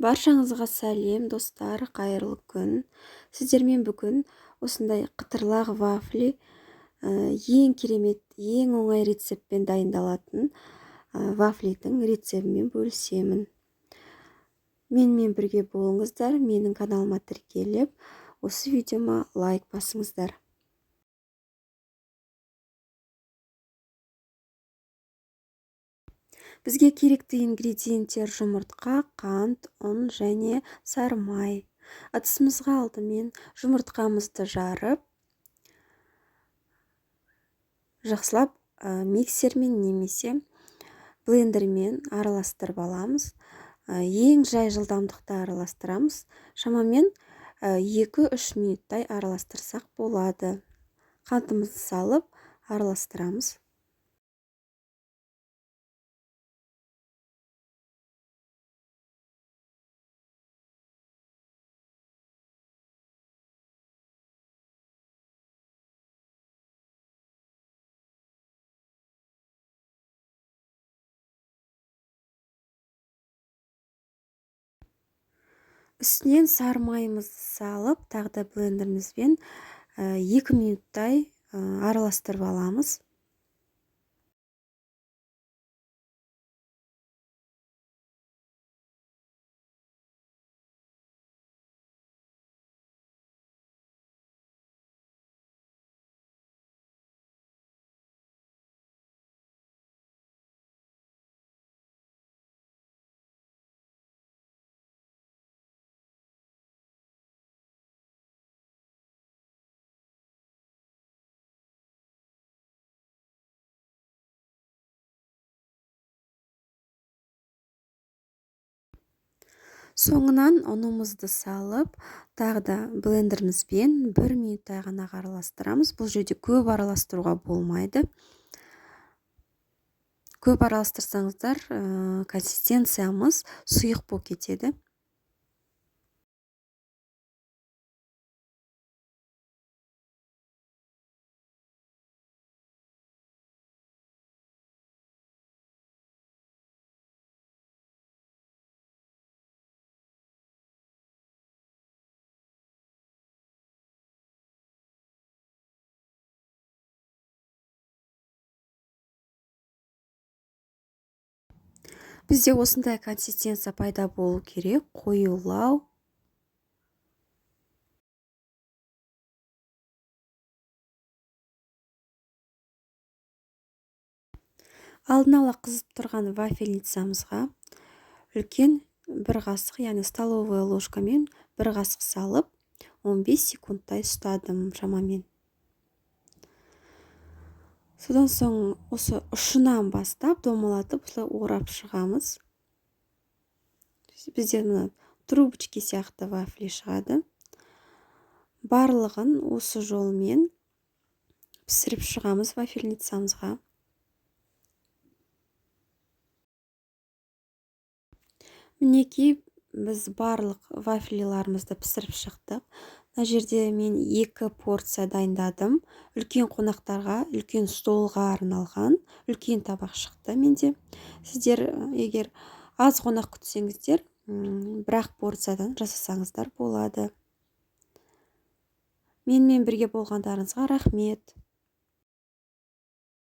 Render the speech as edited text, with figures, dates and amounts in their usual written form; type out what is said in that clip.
Баршаңызға сәлем достар, қайырлы күн. Сіздермен бүгін осындай қытырлақ вафли ең керемет, ең оңай рецептпен дайындалатын вафлидің рецебімен бөлісемін. Менімен бірге болыңыздар, менің каналыма тіркеліп, осы видеома лайк басыңыздар. Бізге керекті ингредиенттер жұмыртқа, қант, ұн және сары май. Ыдысымызға алдымен жұмыртқамызды жарып, жақсылап миксермен немесе блендермен араластырып аламыз. Ең жай жылдамдықта араластырамыз. Шамамен 2-3 минуттай араластырсақ болады. Қантымызды салып араластырамыз. Үстінен сары майымызды салып, тағы да блендерімізбен 2 минуттай араластырып аламыз. Соңынан ұнымызды салып, тағы да блендерімізбен 1 минуттай ғана араластырамыз. Бұл жерде көп араластыруға болмайды. Көп араластырсаңыздар, консистенциямыз сұйық болып кетеді. Бізде осындай консистенция пайда болу керек, қоюлау. Алдын ала қызып тұрған вафельницамызға үлкен 1 қасық, яғни столовая ложкамен 1 қасық салып, 15 секундтай ұстадым шамамен. Содан соң осы ұшынан бастап домалатып, осылай орап шығамыз. Бізде мына трубочки сияқты вафли шығады. Барлығын осы жолмен пісіріп шығамыз вафельницамызға. Мінекей, біз барлық вафлиларымызды пісіріп шықтық. Мына жерде мен 2 порция дайындадым. Үлкен қонақтарға, үлкен столға арналған үлкен табақ шықты менде. Сіздер егер аз қонақ күтсеңіздер, 1 порциядан жасасаңыздар болады. Менімен бірге болғандарыңызға рахмет.